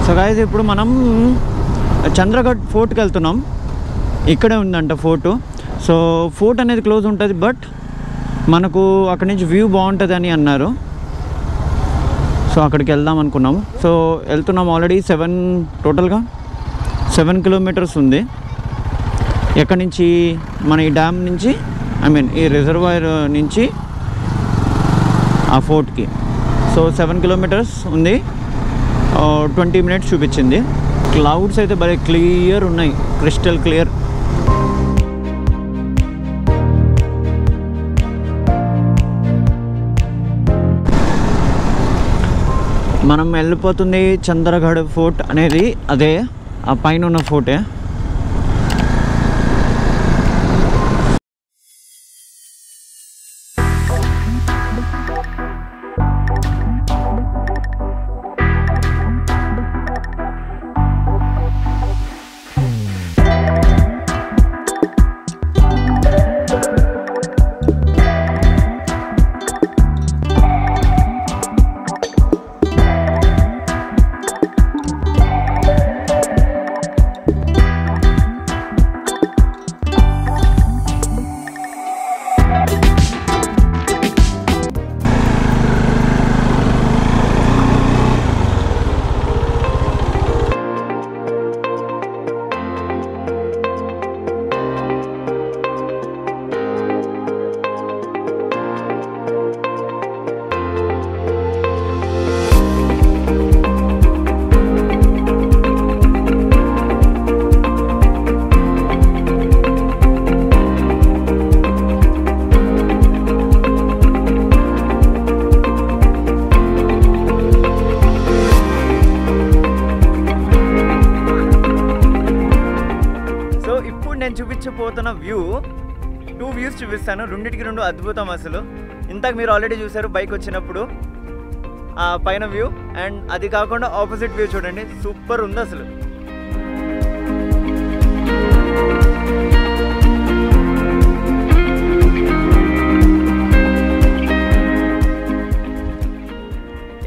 So guys ఇప్పుడు మనం చంద్రగఢ్ ఫోర్ట్కి వెళ్తున్నాం. ఇక్కడే ఉందంట ఫోర్టు. సో ఫోర్ట్ అనేది క్లోజ్ ఉంటుంది, బట్ మనకు అక్కడి నుంచి వ్యూ బాగుంటుంది అని అన్నారు. సో అక్కడికి వెళ్దాం అనుకున్నాము. సో వెళ్తున్నాం. ఆల్రెడీ టోటల్గా 7 కిలోమీటర్స్ ఉంది ఎక్కడి నుంచి, మన ఈ డ్యామ్ నుంచి, ఈ రిజర్వాయర్ నుంచి ఆ ఫోర్ట్కి. సో 7 కిలోమీటర్స్ ఉంది. 20 మినిట్స్ చూపించింది. క్లౌడ్స్ అయితే భలే క్లియర్ ఉన్నాయి, క్రిస్టల్ క్లియర్. మనం వెళ్ళిపోతుంది చంద్రగఢ్ ఫోర్ట్ అనేది, అదే ఆ పైన ఉన్న ఫోర్టే. నేను చూపించబోతున్న వ్యూ 2 వ్యూస్ చూపిస్తాను. రెండింటికి 2 అద్భుతం అసలు. ఇంతకు మీరు ఆల్రెడీ చూసారు బైక్ వచ్చినప్పుడు ఆ పైన వ్యూ, అండ్ అది కాకుండా ఆపోజిట్ వ్యూ చూడండి, సూపర్ ఉంది అసలు.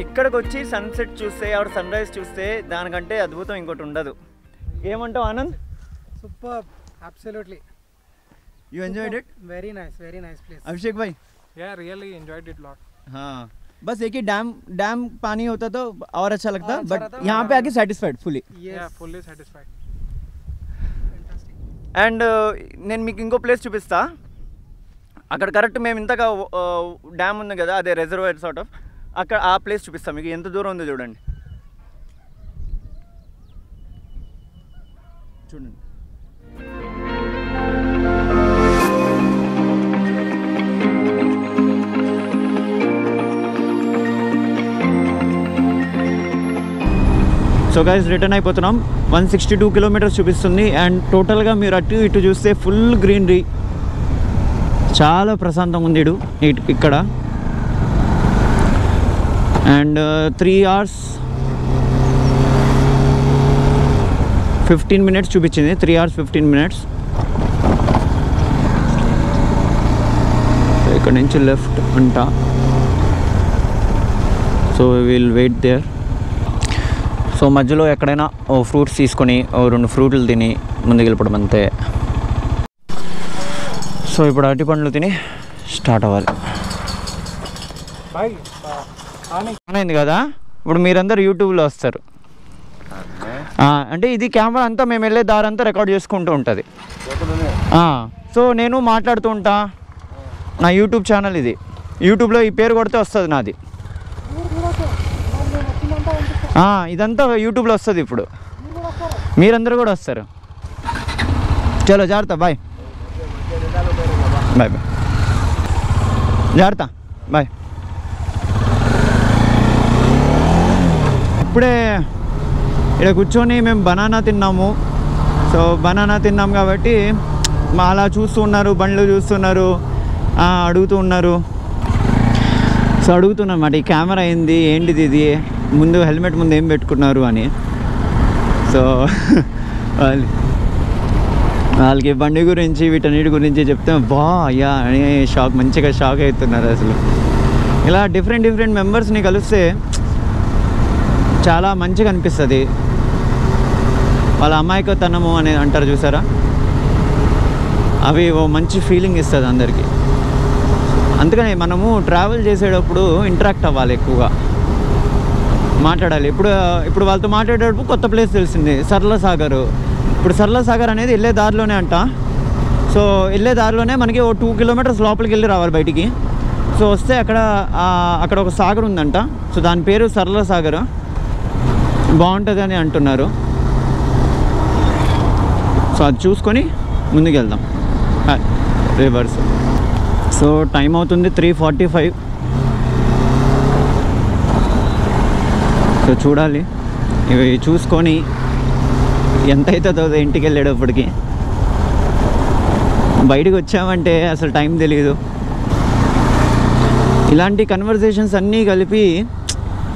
ఇక్కడికి వచ్చి సన్సెట్ చూస్తే ఆవిడ సన్ రైజ్ చూస్తే దానికంటే అద్భుతం ఇంకోటి ఉండదు. ఏమంటావు Anand? Superb, absolutely. You enjoyed it? Very nice place. अभिषेक भाई? Yeah, really enjoyed it lot. हाँ, बस एक ही डैम पानी होता तो और अच्छा लगता, बट यहाँ पे आके satisfied fully. Yes. Yeah, fully satisfied. Fantastic. And నేను మీకు ఇంకో ప్లేస్ చూపిస్తా. అక్కడ కరెక్ట్ మేము ఇంతగా డ్యామ్ ఉంది కదా, అదే రిజర్వాయర్ సార్ట్ ఆఫ్, అక్కడ ఆ ప్లేస్ చూపిస్తాం మీకు. ఎంత దూరం ఉందో చూడండి. సో గైస్ రిటర్న్ అయిపోతున్నాం. 162 కిలోమీటర్స్ చూపిస్తుంది. అండ్ టోటల్గా మీరు అటు ఇటు చూస్తే ఫుల్ గ్రీనరీ, చాలా ప్రశాంతంగా ఉంది ఇక్కడ. అండ్ 3 hours 15 minutes చూపించింది. 3 hours 15 minutes. ఇక్కడ నుంచి లెఫ్ట్ అంట. So will wait there. So మధ్యలో ఎక్కడైనా ఫ్రూట్స్ తీసుకొని 2 ఫ్రూట్లు తిని ముందుకు వెళ్ళిపోవడం అంతే. సో ఇప్పుడు అరటి పండ్లు తిని స్టార్ట్ అవ్వాలి. అయింది కదా, ఇప్పుడు మీరందరూ యూట్యూబ్లో వస్తారు. అంటే ఇది కెమెరా అంతా మేము వెళ్ళే దారంతా రికార్డ్ చేసుకుంటూ ఉంటుంది. సో నేను మాట్లాడుతూ ఉంటా. నా యూట్యూబ్ ఛానల్ ఇది. యూట్యూబ్లో ఈ పేరు కొడితే వస్తుంది నాది. ఇదంతా యూట్యూబ్లో వస్తుంది. ఇప్పుడు మీరందరూ కూడా వస్తారు. చలో జాగ్రత్త, బాయ్ బాయ్ బాయ్, జాగ్రత్త, బాయ్. ఇప్పుడే ఇక్కడ కూర్చొని మేము బనానా తిన్నాము. సో బనానా తిన్నాం కాబట్టి అలా చూస్తూ ఉన్నారు, బండ్లు చూస్తున్నారు, అడుగుతూ ఉన్నారు. సో అడుగుతున్నమాట ఈ కెమెరా ఏంటిది ఇది, ముందు హెల్మెట్ ముందు ఏం పెట్టుకున్నారు అని. సో వాళ్ళకి బండి గురించి వీటన్నిటి గురించి చెప్తే బా అయ్యా అని మంచిగా షాక్ అవుతున్నారు అసలు. ఇలా డిఫరెంట్ మెంబర్స్ని కలిస్తే చాలా మంచిగా అనిపిస్తుంది. వాళ్ళ అమాయకతనము అనేది అంటారు చూసారా, అవి ఓ మంచి ఫీలింగ్ ఇస్తుంది అందరికీ. అందుకని మనము ట్రావెల్ చేసేటప్పుడు ఇంటరాక్ట్ అవ్వాలి, ఎక్కువగా మాట్లాడాలి. ఇప్పుడు వాళ్ళతో మాట్లాడేటప్పుడు కొత్త ప్లేస్ తెలిసింది సరళసాగర్. ఇప్పుడు సరళసాగర్ అనేది వెళ్ళే దారిలోనే అంట. సో వెళ్ళే దారిలోనే మనకి ఓ 2 కిలోమీటర్స్ లోపలికి వెళ్ళి రావాలి బయటికి. సో వస్తే అక్కడ ఒక సాగర్ ఉందంట. సో దాని పేరు సరళసాగర్, బాగుంటుంది అని అంటున్నారు. సో అది చూసుకొని ముందుకు వెళ్దాం రివర్స్. సో టైం అవుతుంది 3:45. సో చూడాలి, ఇవి చూసుకొని ఎంత అవుతుందో ఇంటికి వెళ్ళేటప్పటికి. బయటకు వచ్చామంటే అసలు టైం తెలీదు. ఇలాంటి కన్వర్జేషన్స్ అన్నీ కలిపి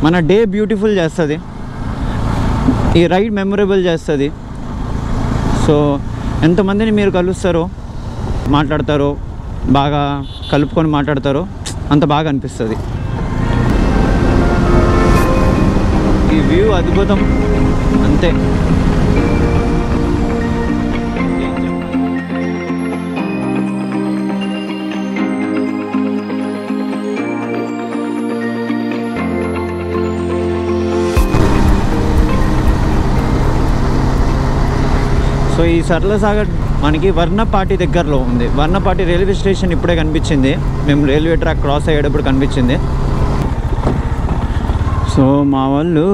మన డే బ్యూటిఫుల్ చేస్తుంది, ఈ రైడ్ మెమొరబుల్ చేస్తుంది. సో ఎంతమందిని మీరు కలుస్తారో, మాట్లాడతారో, బాగా కలుపుకొని మాట్లాడతారో అంత బాగా అనిపిస్తుంది. ఈ వ్యూ అద్భుతం అంతే. సో ఈ సరళసాగర్ మనకి వర్ణపాటి దగ్గరలో ఉంది. వర్ణపాటి రైల్వే స్టేషన్ ఇప్పుడే కనిపించింది, మేము రైల్వే ట్రాక్ క్రాస్ అయ్యేటప్పుడు కనిపించింది. సో మా వాళ్ళు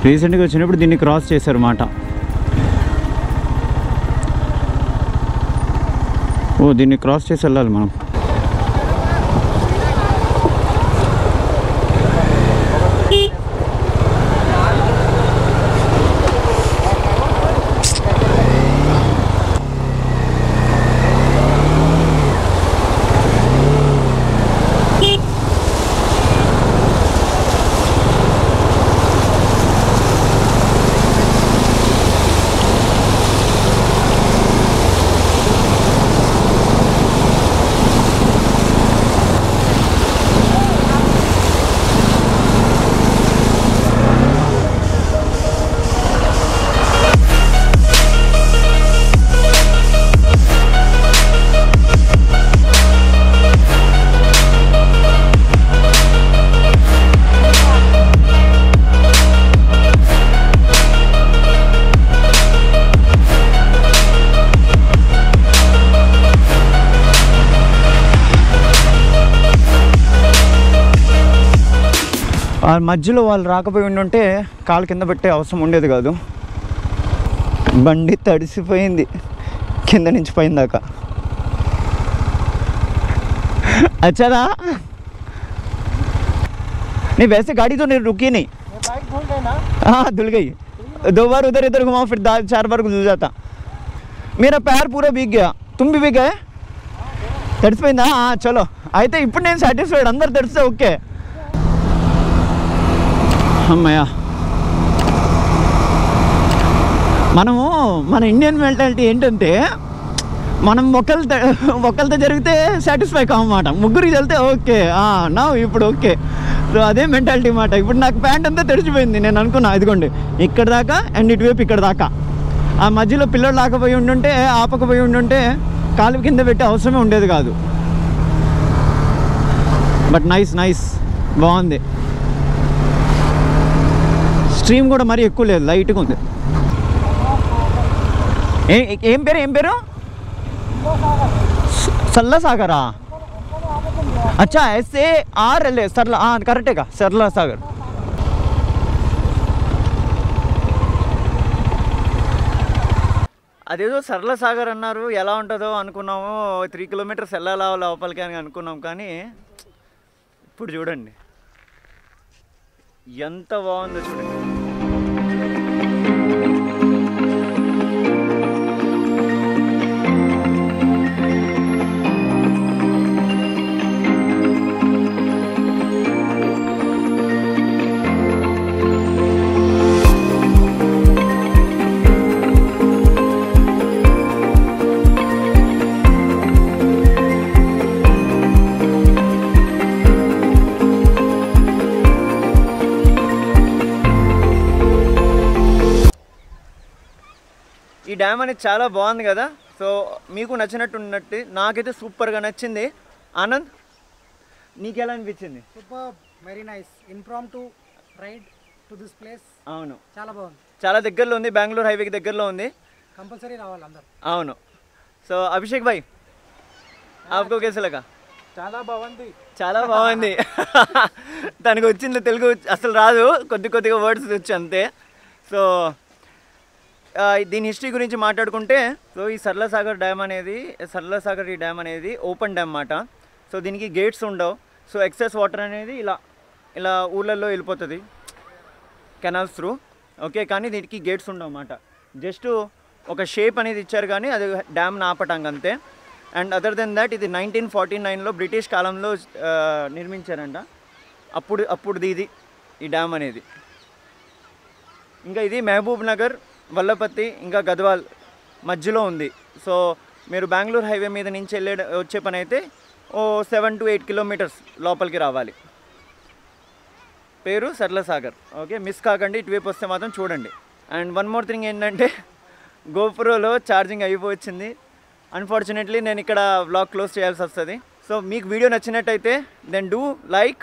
రీసెంట్గా వచ్చినప్పుడు దీన్ని క్రాస్ చేశారు అన్నమాట. ఓ దీన్ని క్రాస్ చేసి వెళ్ళాలి మనం. ఆ మధ్యలో వాళ్ళు రాకపోయి ఉండుంటే కాలు కింద పెట్టే అవసరం ఉండేది కాదు. బండి తడిసిపోయింది కింద నుంచి పైన దాకా. अच्छा था नहीं, वैसे गाड़ी तो नहीं रुकी नहीं। बाइक धुल गई ना? हाँ धुल गई, 2 बार उधर इधर घुमाओ फिर 4 बार धुल जाता. मेरा पैर पूरा भीग गया, तुम भी भीग गए? తడిసిపోయిందా? చలో అయితే ఇప్పుడు నేను సాటిస్ఫైడ్, అందరు తడిస్తే ఓకే. అమ్మయ్య, మనము మన ఇండియన్ మెంటాలిటీ ఏంటంటే మనం ఒకరితో జరిగితే సాటిస్ఫై కావన్నమాట, ముగ్గురికి వెళ్తే ఓకే నా ఇప్పుడు ఓకే. సో అదే మెంటాలిటీ మాట. ఇప్పుడు నాకు ప్యాంట్ అంతా తడిచిపోయింది, నేను అనుకున్నా ఇదిగోండి ఇక్కడ దాకా అండ్ ఇటువైపు ఇక్కడ దాకా. ఆ మధ్యలో పిల్లలు లాకపోయి ఉండుంటే, ఆపకపోయి ఉండుంటే కాలు కింద పెట్టే అవసరమే ఉండేది కాదు. బట్ నైస్ బాగుంది. స్ట్రీమ్ కూడా మరీ ఎక్కువ లేదు, లైట్గా ఉంది. ఏం పేరు? సరళసాగరా? అచ్చా SARL సరళ, కరెక్టేగా సరళసాగర్. అదేదో సరళసాగర్ అన్నారు, ఎలా ఉంటుందో అనుకున్నాము. 3 కిలోమీటర్స్ వెళ్ళాలా లోపలికి అని అనుకున్నాం, కానీ ఇప్పుడు చూడండి ఎంత బాగుందో చూడండి. డ్యామ్ అనేది చాలా బాగుంది కదా. సో మీకు నచ్చినట్టు ఉన్నట్టు నాకైతే సూపర్గా నచ్చింది. ఆనంద్, నీకు ఎలా అనిపించింది? Super, very nice. Impromptu ride to this place. అవును, చాలా బాగుంది. చాలా దగ్గరలో ఉంది, బెంగళూరు హైవేకి దగ్గరలో ఉంది. కంపల్సరీ రావాలి అందరు. అవును. సో అభిషేక్ భాయ్, ఆప్కో కేసే లగా? చాలా బాగుంది. చాలా బాగుంది. తనకు వచ్చింది తెలుగు అసలు రాదు, కొద్దిగా వర్డ్స్ వచ్చి అంతే. సో దీని హిస్టరీ గురించి మాట్లాడుకుంటే, సో ఈ సరళసాగర్ ఈ డ్యామ్ అనేది ఓపెన్ డ్యామ్ అన్నమాట. సో దీనికి గేట్స్ ఉండవు. సో ఎక్సెస్ వాటర్ అనేది ఇలా ఊళ్ళల్లో వెళ్ళిపోతుంది కెనాల్స్ త్రూ. ఓకే, కానీ దీనికి గేట్స్ ఉండవు అన్నమాట. జస్ట్ ఒక షేప్ అనేది ఇచ్చారు కానీ అది డ్యామ్ని ఆపటానికి అంతే. అండ్ అదర్ దెన్ దాట్ ఇది 1949లో బ్రిటిష్ కాలంలో నిర్మించారంట. అప్పుడుది ఇది ఈ డ్యామ్ అనేది. ఇంకా ఇది మహబూబ్ నగర్, వల్లపత్తి ఇంకా గద్వాల్ మధ్యలో ఉంది. సో మీరు బెంగళూరు హైవే మీద నుంచి వచ్చే పని అయితే 7 to 8 కిలోమీటర్స్ లోపలికి రావాలి. పేరు సరళసాగర్. ఓకే, మిస్ కాకండి, ఇటువైపు వస్తే మాత్రం చూడండి. అండ్ వన్ మోర్ థింగ్ ఏంటంటే, గోప్రోలో ఛార్జింగ్ అయిపోయింది. అన్ఫార్చునేట్లీ నేను ఇక్కడ వ్లాగ్ క్లోజ్ చేయాల్సి వస్తుంది. సో మీకు వీడియో నచ్చినట్టయితే then do like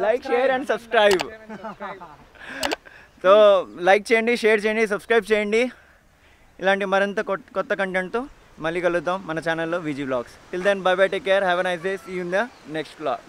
like share and subscribe. So like చేయండి, షేర్ చేయండి, సబ్స్క్రైబ్ చేయండి. ఇలాంటి మరింత కొత్త కంటెంట్తో మళ్ళీ కలుద్దాం మన ఛానల్లో Viji vlogs. Till then bye bye, take care, have a nice day, see you in the next vlog.